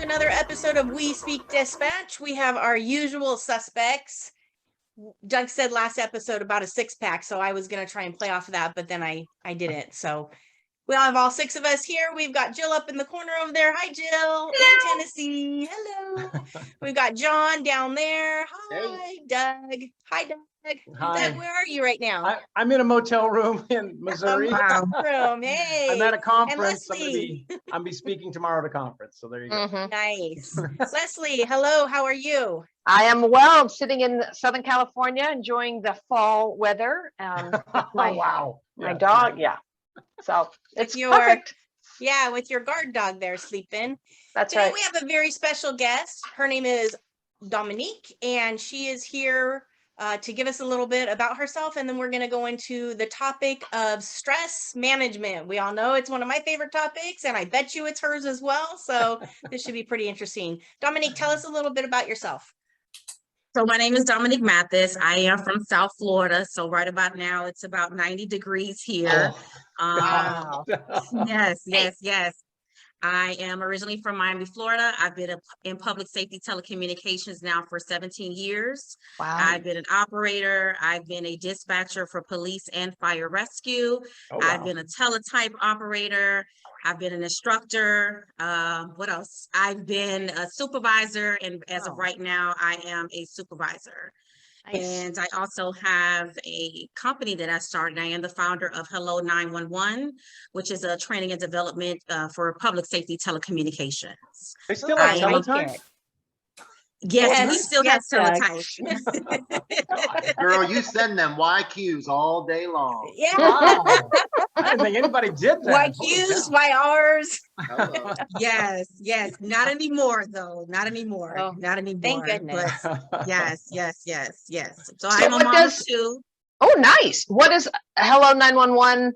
another episode of We Speak Dispatch. We have our usual suspects. Doug said last episode about a 6-pack, so I was going to try and play off of that, but then I didn't. So we'll have all 6 of us here. We've got Jill up in the corner over there. Hi, Jill. Hello. In Tennessee. Hello. We've got John down there. Hi, Hey. Doug. Hi, Doug. Hi. Doug, where are you right now? I'm in a motel room in Missouri. Room. Hey. I'm at a conference. And Leslie. I'll be speaking tomorrow at a conference. So there you go. Nice. Leslie, hello. How are you? I am well. I'm sitting in Southern California enjoying the fall weather. Wow. My dog, yeah. So it's your- perfect. Yeah, with your guard dog there sleeping. That's Today right. we have a very special guest. Her name is Dominique, and she is here to give us a little bit about herself, and then we're going to go into the topic of stress management. We all know it's one of my favorite topics, and I bet you it's hers as well. So this should be pretty interesting. Dominique, tell us a little bit about yourself. So my name is Dominique Mathis. I am from South Florida. So right about now, it's about 90 degrees here. Wow. Yes. I am originally from Miami, Florida. I've been in public safety telecommunications now for 17 years. Wow. I've been an operator. I've been a dispatcher for police and fire rescue. Oh, wow. I've been a teletype operator. I've been an instructor. What else? I've been a supervisor, and as of right now, I am a supervisor. Nice. And I also have a company that I started. I am the founder of Hello 911, which is a training and development for public safety telecommunications. They still I have am- teletype? Yes, we Yes, still yes, have Doug. teletype. Girl, you send them YQs all day long. Yeah. Wow. I didn't think anybody did that. Why Holy Q's, cow. why R's? Hello. Yes. Not anymore, though. Not anymore. Oh, Not anymore. thank goodness. But yes. So So I'm a what mom does- of 2. Oh, nice. What is Hello 911?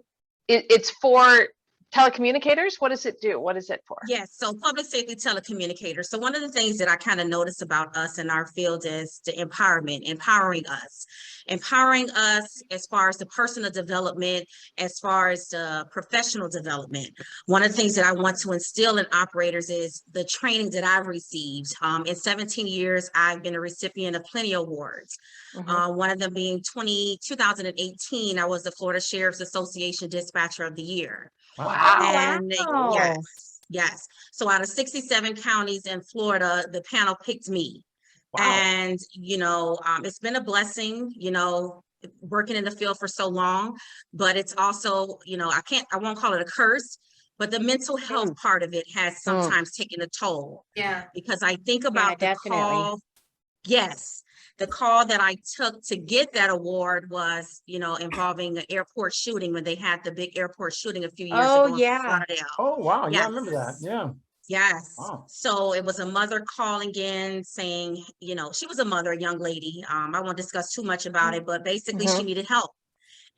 It's for telecommunicators. What does it do? What is it for? Yes, so public safety telecommunicators. So one of the things that I kind of notice about us in our field is the empowering us as far as the personal development, as far as the professional development. One of the things that I want to instill in operators is the training that I've received. In 17 years, I've been a recipient of plenty of awards. One of them being 2018, I was the Florida Sheriff's Association Dispatcher of the Year. Wow. And wow. yes. So out of 67 counties in Florida, the panel picked me. Wow. And, it's been a blessing, working in the field for so long, but it's also, I won't call it a curse, but the mental health part of it has sometimes taken a toll. Yeah. Because I think about the definitely. call. Yes. The call that I took to get that award was, involving an airport shooting when they had the big airport shooting a few years Oh, ago in yeah. Fort Lauderdale. Oh, wow. Yeah, I Yes. remember that. Yeah. Yes. Wow. So it was a mother calling in saying, she was a mother, a young lady. I won't discuss too much about it, but basically she needed help.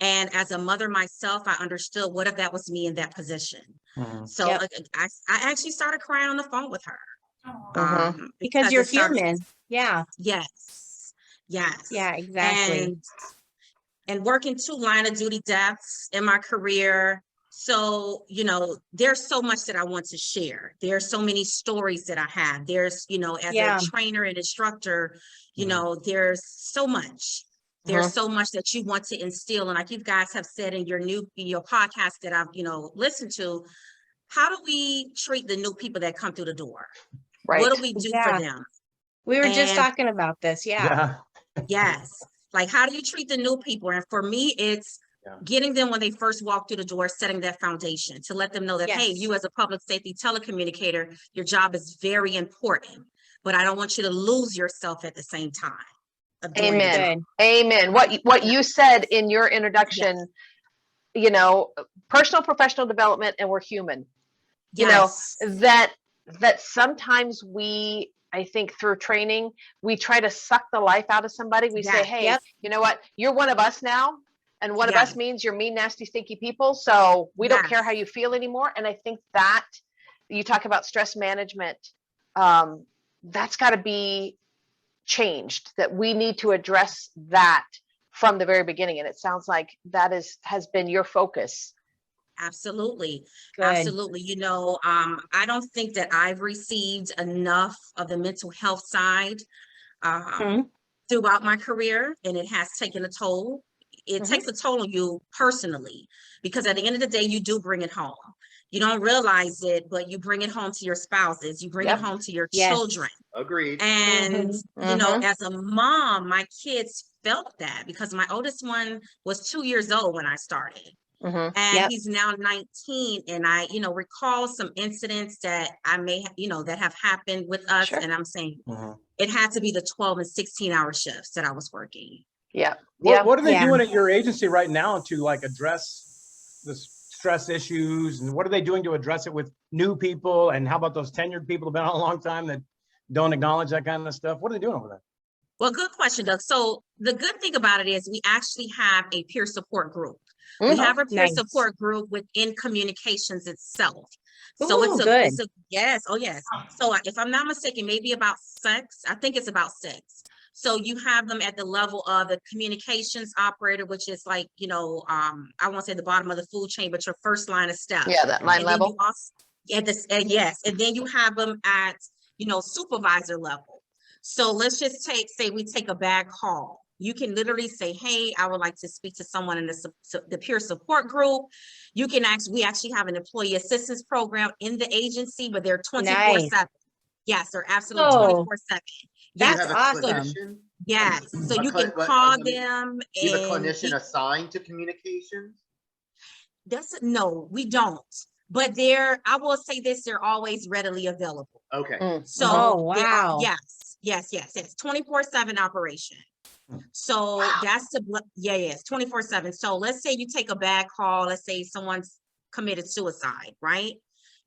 And as a mother myself, I understood what if that was me in that position. So Yep. I actually started crying on the phone with her. Because you're it started- human. Yeah. Yes. Yeah, exactly. And working 2 line of duty deaths in my career. So, there's so much that I want to share. There's so many stories that I have. There's, as Yeah. a trainer and instructor, there's so much. There's so much that you want to instill. And like you guys have said in your podcast that I've, listened to, how do we treat the new people that come through the door? Right. What do we do Yeah. for them? We were just And- talking about this. Yeah. Yes. Like, how do you treat the new people? And for me, it's getting them when they first walk through the door, setting that foundation to let them know that, hey, Yes. you as a public safety telecommunicator, your job is very important, but I don't want you to lose yourself at the same time. of doing the Amen. job. Good. Amen. What you said in your introduction, personal professional development, and we're human. Yes. That sometimes I think through training, we try to suck the life out of somebody. We say, Yeah. hey, Yep. you know what? You're one of us now. And one of Yeah. us means you're mean, nasty, stinky people. So we don't care Yes. how you feel anymore. And I think that you talk about stress management, that's got to be changed, that we need to address that from the very beginning. And it sounds like that has been your focus Absolutely. Good. Absolutely. You know, I don't think that I've received enough of the mental health side Mhm. throughout my career, and it has taken a toll. It takes a toll on you personally, because at the end of the day, you do bring it home. You don't realize it, but you bring it home to your spouses, you bring it Yep. home to your Yes. children. Agreed. And, you know, Mhm. as a mom, my kids felt that because my oldest one was 2 years old when I started. Mhm. And Yep. he's now 19. And I, you know, recall some incidents that I may, you know, that have happened with us. Sure. And I'm saying Mhm. it had to be the 12 and 16-hour shifts that I was working. Yeah. What are they Yeah. doing at your agency right now to like address the stress issues, and what are they doing to address it with new people? And how about those tenured people who've been on a long time that don't acknowledge that kind of stuff? What are they doing over there? Well, good question, Doug. So the good thing about it is we actually have a peer support group. We Mhm. have a peer Nice. support group within communications itself. So Ooh, it's a yes, oh yes. So if I'm not mistaken, maybe about 6. I think it's about 6. So you have them at the level of the communications operator, which is like, you know, I won't say the bottom of the food chain, but your first line of steps. Yeah, that line And then level. you also, at this, yes, and then you have them at, you know, supervisor level. So let's just say we take a bad call. You can literally say, hey, I would like to speak to someone in the peer support group. You can we actually have an employee assistance program in the agency, but they're 24/7. Yes, they're absolutely Oh, 24/7. Do you Yes, that's have a awesome. clinician? yes. So A you can cli- call do you- them Do you have a and clinician assigned to communications? no, we don't. But I will say this, they're always readily available. Okay. Mm. So Oh, they are, wow. yes, 24/7 operation. So Wow. that's yes, 24/7. So let's say you take a bad call, let's say someone's committed suicide, right?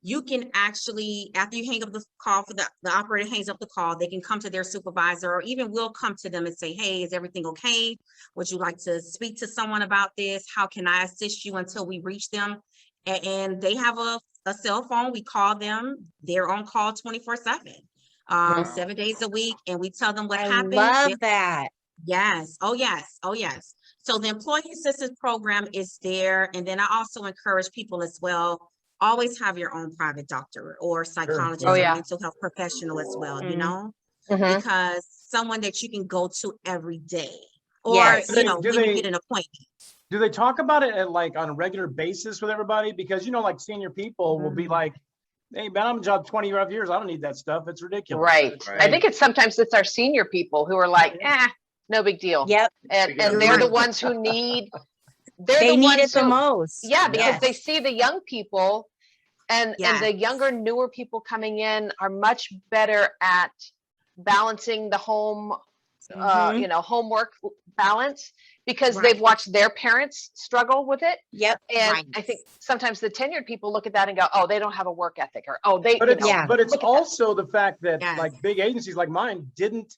You can actually, after you hang up the call, for the operator hangs up the call, they can come to their supervisor, or even we'll come to them and say, hey, is everything okay? Would you like to speak to someone about this? How can I assist you until we reach them? And they have a cell phone. We call them. They're on call 24/7, Wow. 7 days a week. And we tell them what I happened. love that. Yes. Oh, yes. Oh, yes. So the employee assistance program is there. And then I also encourage people as well, always have your own private doctor or psychologist Oh, or yeah. mental health professional as well, you Mm. know, Mhm. because someone that you can go to every day, or, Yes. you know, when you get an appointment. Do they talk about it at like on a regular basis with everybody? Because, you know, like senior people will be like, hey, man, I'm a job 25 years. I don't need that stuff. It's ridiculous. Right. I think sometimes it's our senior people who are like, no big deal. Yep. And You're they're the right. ones who need, They need it the most. yeah, because they Yes. see the young people and the younger, newer people coming in are much better at balancing the home, Mhm. you know, homework balance, because Right. they've watched their parents struggle with it. Yep. And Right. I think sometimes the tenured people look at that and go, oh, they don't have a work ethic, or, oh, they, But you it's, know, Yeah. but it's look at that. also the fact that Yes. like big agencies like mine didn't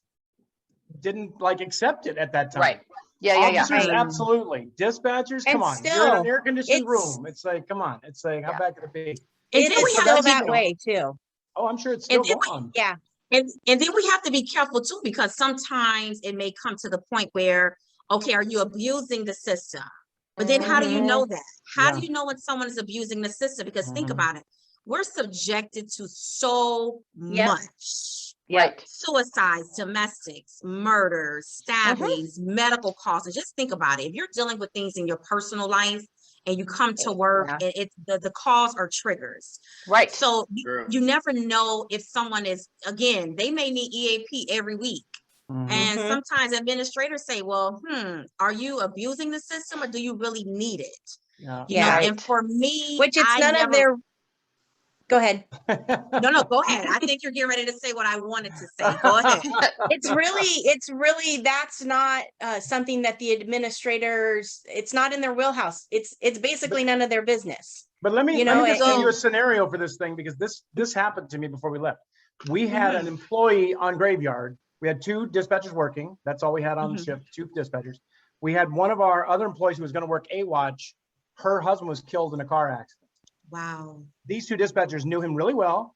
like accept it at that time. Right. Yeah. Officers, Right. absolutely. Dispatchers, And come on. You're in still, an air-conditioned it's- room. It's like, come on. It's like, how Yeah. bad could it be? And It then we is have still to be, that way too. Oh, I'm sure it's still and then going on. Yeah. and then we have to be careful too, because sometimes it may come to the point where, okay, are you abusing the system? But then how do you know that? How do you know when someone is abusing the system? Because think Mhm. about it. We're subjected to so Yep. much. Right. Suicides, domestics, murders, stabbings, medical costs. And just think about it. If you're dealing with things in your personal life and you come to work, Yeah. and the calls are triggers. Right. So True. you never know if someone is, again, they may need EAP every week. Mhm. And Mhm. sometimes administrators say, well, are you abusing the system, or do you really need it? Yeah. You know, Yeah. and for me, Which it's I none of never, their. Go ahead. no, go ahead. I think you're getting ready to say what I wanted to say. Go ahead. It's really, that's not something that the administrators, it's not in their wheelhouse. It's basically none of their business. But let me You know, just give you a and- scenario for this thing, because this happened to me before we left. We had an employee on graveyard. We had 2 dispatchers working. That's all we had on the shift, 2 dispatchers. We had one of our other employees who was going to work A-Watch. Her husband was killed in a car accident. Wow. These 2 dispatchers knew him really well.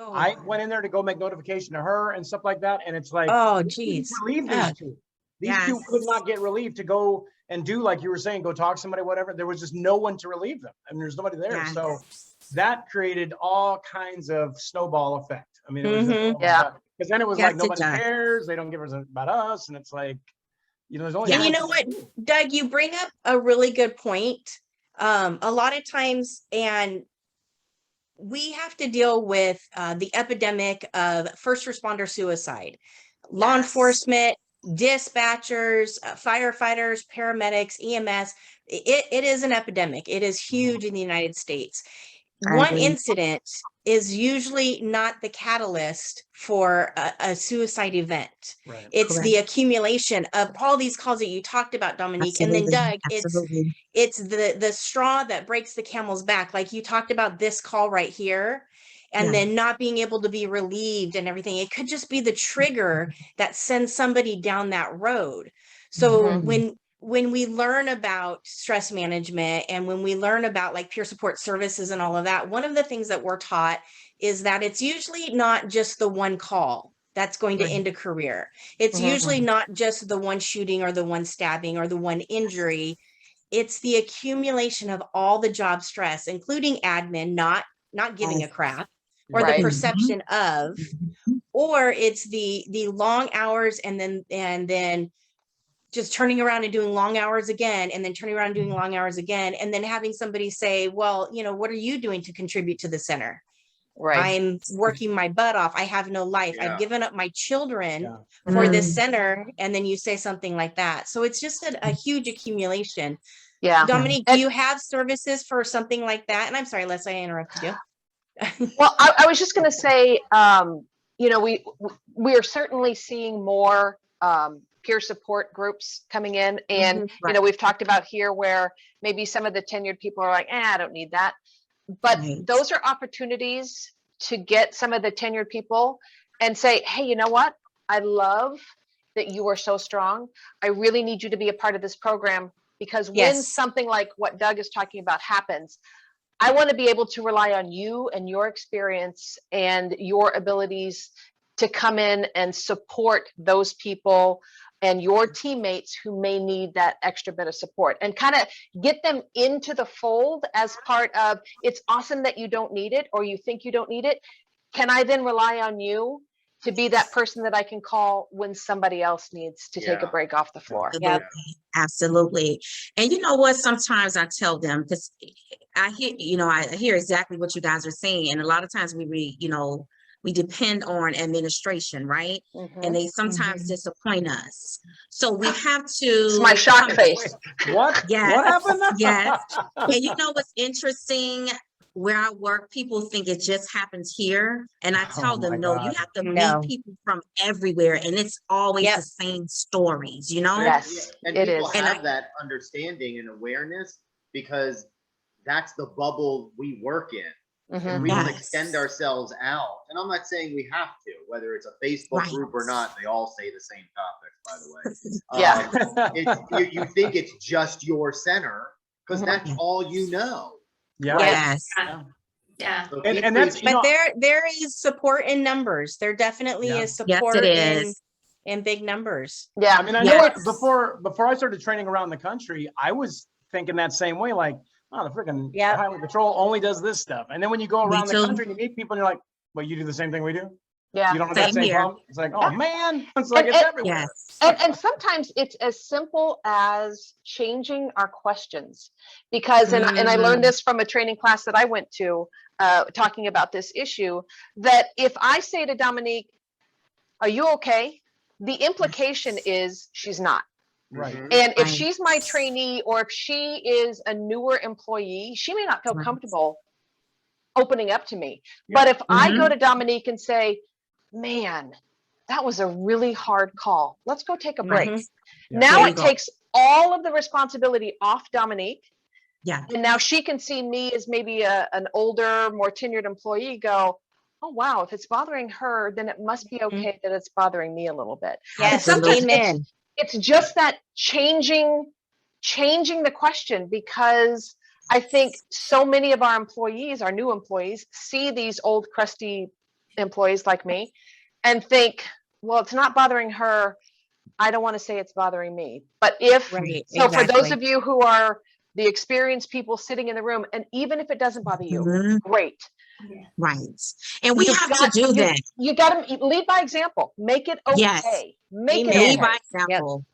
Oh, I went in there to go make notification to her and stuff like that. And it's like, Oh, we geez. relieve these 2. These two Yes. could not get relieved to go and do, like you were saying, go talk to somebody, whatever. There was just no one to relieve them, and there's nobody there. Yes. So that created all kinds of snowball effect. I mean, it was just, Mhm. Yeah. because then it was Yes, like it nobody does. cares. They don't give us about us, and it's like, there's only. And Yeah. you know what, Doug, you bring up a really good point. A lot of times, and we have to deal with the epidemic of first responder suicide. Law Yes. enforcement, dispatchers, firefighters, paramedics, EMS. It is an epidemic. It is huge in the United States. I One agree. incident is usually not the catalyst for a suicide event. Right. It's Correct. the accumulation of all these calls that you talked about, Dominique. And then Absolutely. Doug, Absolutely. it's the straw that breaks the camel's back. Like you talked about this call right here, and Yeah. then not being able to be relieved and everything. It could just be the trigger that sends somebody down that road. So Mhm. when we learn about stress management and when we learn about like peer support services and all of that, one of the things that we're taught is that it's usually not just the one call that's going to Right. end a career. It's Mhm. usually not just the one shooting or the one stabbing or the one injury. It's the accumulation of all the job stress, including admin, not giving a Yes. crap, or the Right. perception of, Mhm. or it's the long hours and then just turning around and doing long hours again, and then turning around and doing long hours again, and then having somebody say, well, what are you doing to contribute to the center? Right. I'm working my butt off. I have no life. Yeah. I've given up my children Yeah. for this Mm. center. And then you say something like that. So it's just a huge accumulation. Yeah. Dominique, do And- you have services for something like that? And I'm sorry, Leslie, I interrupted you. Well, I was just going to say, we are certainly seeing more peer support groups coming in, and Right. we've talked about here where maybe some of the tenured people are like, I don't need that, but Right. those are opportunities to get some of the tenured people and say, hey, you know what? I love that you are so strong. I really need you to be a part of this program, because when Yes. something like what Doug is talking about happens, I want to be able to rely on you and your experience and your abilities to come in and support those people and your teammates who may need that extra bit of support, and kind of get them into the fold as part of, it's awesome that you don't need it or you think you don't need it. Can I then rely on you to be that person that I can call when somebody else needs to take a Yeah. break off the floor? Yeah. Absolutely. And you know what? Sometimes I tell them, because I hear exactly what you guys are saying. And a lot of times we depend on administration, right? Mhm. And they sometimes disappoint us. So we have to. It's my shock face. What? Yes. What happened? Yes. And you know what's interesting? Where I work, people think it just happens here. And I tell Oh them, my no, God. you have to No. meet people from everywhere. And it's always Yep. the same stories, you know? Yes, And it people is. And have that understanding and awareness because that's the bubble we work in. And Mhm. we don't Yes. extend ourselves out. And I'm not saying we have to, whether it's a Facebook Right. group or not, they all say the same topics, by the way. Yeah. You think it's just your center because Mhm. that's all you know. Yeah. Yes. Yeah. So And keep that's, preaching. But there is support in numbers. There definitely Yeah. is Yes, support it in is. big numbers. Yeah. I mean, I Yes. know before I started training around the country, I was thinking that same way, like, oh, the freaking Yep. highway patrol only does this stuff. And then when you go Me around the too. country and you meet people and you're like, well, you do the same thing we do? Yeah. You don't have that Same same here. problem? It's like, oh Yeah. man, it's like And- it's and- everywhere. Yes. And sometimes it's as simple as changing our questions, because, and I learned this from a training class that I went to, talking about this issue, that if I say to Dominique, are you okay? The implication is she's not. Right. Mhm. And if Right. she's my trainee, or if she is a newer employee, she may not feel Right. comfortable opening up to me. Yeah. But if I Mhm. go to Dominique and say, man, that was a really hard call, let's go take a break. Mhm. Yeah. Now There you it go. takes all of the responsibility off Dominique. Yeah. And now she can see me as maybe an older, more tenured employee, go, oh, wow, if it's bothering her, then it must be okay that it's bothering me a little bit. And Yes. sometimes Amen. it's just that changing the question, because I think so many of our employees, our new employees, see these old crusty employees like me and think, well, it's not bothering her, I don't want to say it's bothering me. But if, Right, so for those exactly. of you who are the experienced people sitting in the room, and even if it doesn't bother you, Mhm. great. Right. And we You have got- to do you- that. You got to lead by example. Make it okay. Yes. Make Amen. it Lead okay. by example.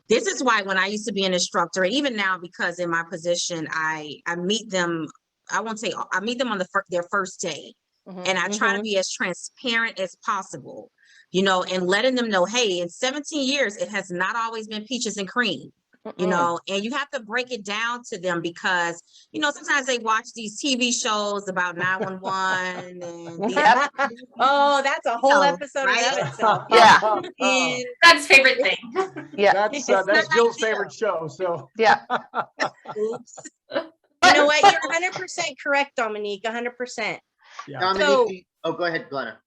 This is why when I used to be an instructor, even now, because in my position, I meet them, I won't say, I meet them on their first day. Mhm. And I try to be as transparent as possible, you know, and letting them know, hey, in 17 years, it has not always been peaches and cream, you know, and you have to break it down to them because, you know, sometimes they watch these TV shows about 911 and these, Yep. Oh, that's a whole know, episode right? in of itself. Yeah. And That's favorite thing. Yeah. That's not Jill's ideal. favorite show. So Yeah. Oops. you know what? You're 100% correct, Dominique. 100%. yeah. Dominique, So- oh, go ahead, Glenna.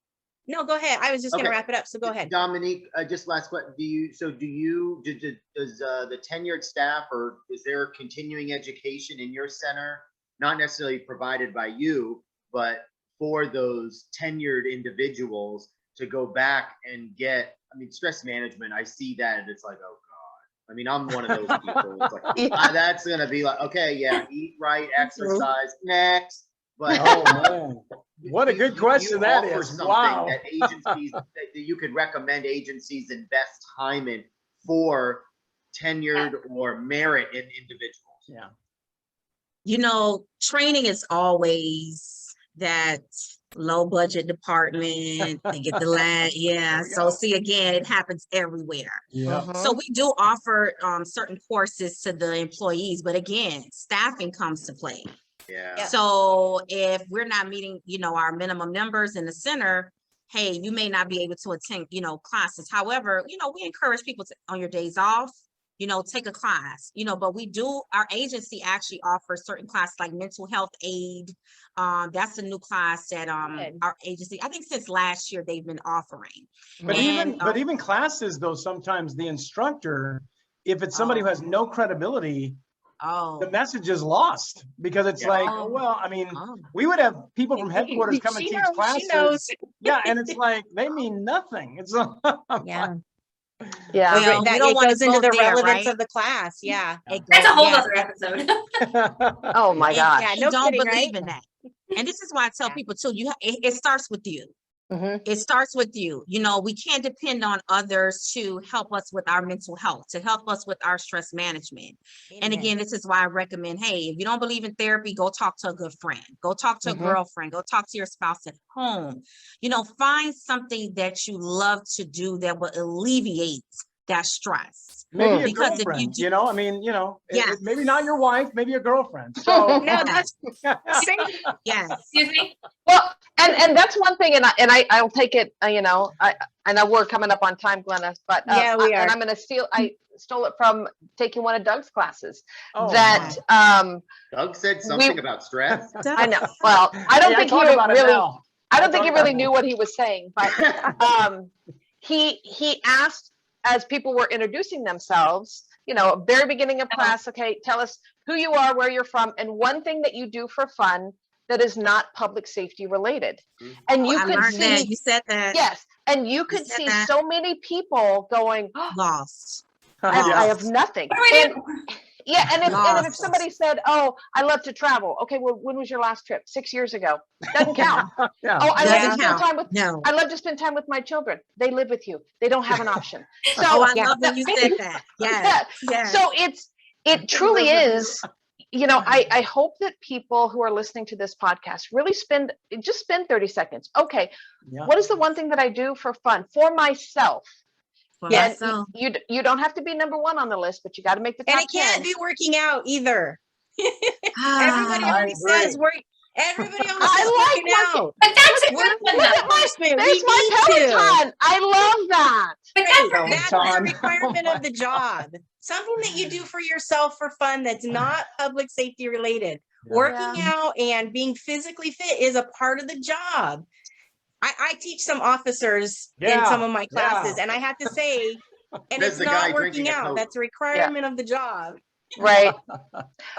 No, go ahead. I was just gonna Okay. wrap it up. So go ahead. Dominique, just last question. Does the tenured staff, or is there continuing education in your center, not necessarily provided by you, but for those tenured individuals to go back and get, I mean, stress management, I see that and it's like, oh God. I mean, I'm one of those people. It's like, Yeah. that's gonna be like, okay, yeah, eat right, exercise, next. But Oh man, what a you- good you question that offer is. something Wow. That agencies, that you could recommend agencies invest time in for tenured or merit in individuals. Yeah. You know, training is always that low budget department. They get the yeah. There we So go. see, again, it happens everywhere. Yeah. Mhm. So we do offer certain courses to the employees, but again, staffing comes to play. Yeah. So if we're not meeting, you know, our minimum numbers in the center, hey, you may not be able to attend, you know, classes. However, you know, we encourage people to, on your days off, you know, take a class, you know, but we do, our agency actually offers certain classes like mental health aid. That's a new class that Good. our agency, I think since last year, they've been offering. But And, even classes though, sometimes the instructor, if it's somebody who has no credibility, Oh, the message is lost because it's Yeah. like, Oh. well, I mean, oh, we would have people from headquarters come and She teach knows, classes. she knows. Yeah, and it's like they mean nothing. It's Yeah. Yeah. Well, That we don't it wanna goes into go the there, relevance right? of the class. Yeah. it That's a goes- whole yeah. other episode. Oh my And- gosh. Yeah, and no don't kidding, believe right? in that. And this is why I tell Yeah. people too, it starts with you. Mhm. It starts with you. You know, we can't depend on others to help us with our mental health, to help us with our stress management. And Amen. again, this is why I recommend, hey, if you don't believe in therapy, go talk to a good friend. Go talk to a Mhm. girlfriend. Go talk to your spouse at home. You know, find something that you love to do that will alleviate that stress. maybe a Because if you girlfriend, do- you know, I mean, you know, Yeah. maybe not your wife, maybe a girlfriend. So No, that's Yes. Excuse me? Well, and that's one thing, and I'll take it. You know, I know we're coming up on time, Glenna, but Yeah, we and are. I'm going to steal. I stole it from taking one of Doug's classes. oh, That Doug said something about stress. I know. Well, I don't hey, think talk he about it really. now. I don't think he talk about really it knew now. what he was saying, but he asked as people were introducing themselves, you know, very beginning of class, okay, tell us who you are, where you're from, and one thing that you do for fun that is not public safety related. And you I could learned that. see, You said that. yes, and you could said see that. so many people going, oh, Lost. I have nothing. What do we And, do? yeah, and if Lost. somebody said, oh, I love to travel. Okay, well, when was your last trip? 6 years ago. Doesn't count. Yeah. Oh, I love to Doesn't spend count. time with No. I love to spend time with my children. They live with you. They don't have an option. So, Oh, I yeah. love that you said that. Yes. Yes. so it truly is, you know, I hope that people who are listening to this podcast really spend 30 seconds. Okay, Yeah. what is the one thing that I do for fun for myself? For And myself. you don't have to be number one on the list, but you got to make the top And it can't 10. be working out either. Everybody Ah, already agree. says work. Everybody else I is like working out. But that's a We're good one law though. enforcement. There's We my need to. Peloton. I love that. But Right. that's That's a Peloton. requirement of the job. Something that you do for yourself for fun that's not public safety related. Yeah. Working out and being physically fit is a part of the job. I teach some officers in Yeah, some of my classes, yeah. and I have to say, and There's it's the guy not drinking working a out. Coke. That's a requirement of the job. Right.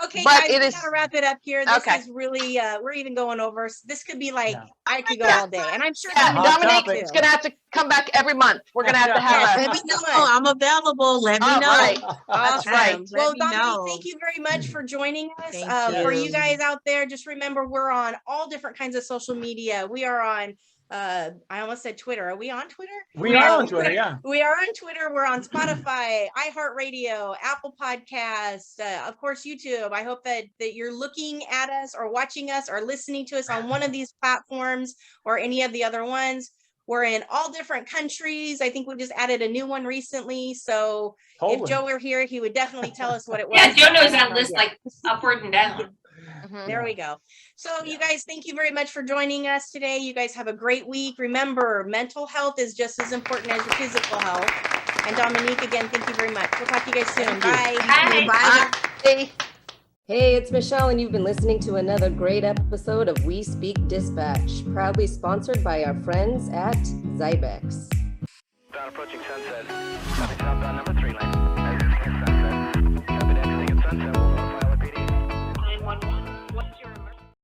Okay, But guys, it we is- gotta wrap it up here. This Okay. is really, we're even going over. This could be like, Yeah. I could go Yeah. all day, and I'm sure Yeah, Hot Dominique topic. is gonna have to come back every month. We're gonna have to Yeah. have Let a, me so know. much. I'm available. Let me All know. right. That's right. Awesome. Well, Let me Dominique, know. thank you very much for joining us. Thank For you. you guys out there, just remember we're on all different kinds of social media. We are on, I almost said Twitter. Are we on Twitter? We are on Twitter, yeah. We are on Twitter. We're on Spotify, iHeartRadio, Apple Podcasts, of course, YouTube. I hope that you're looking at us or watching us or listening to us on one of these platforms or any of the other ones. We're in all different countries. I think we just added a new one recently. So if Poland. Joe were here, he would definitely tell us what it was. Yeah, Joe knows I have that no list idea. like upward and down. Mhm. There we go. So you guys, thank you very much for joining us today. You guys have a great week. Remember, mental health is just as important as your physical health. And Dominique, again, thank you very much. We'll talk to you guys soon. Thank you. Bye. Bye. Bye. Hey, it's Michelle, and you've been listening to another great episode of We Speak Dispatch, proudly sponsored by our friends at Zybex. Approaching sunset. Traffic southbound number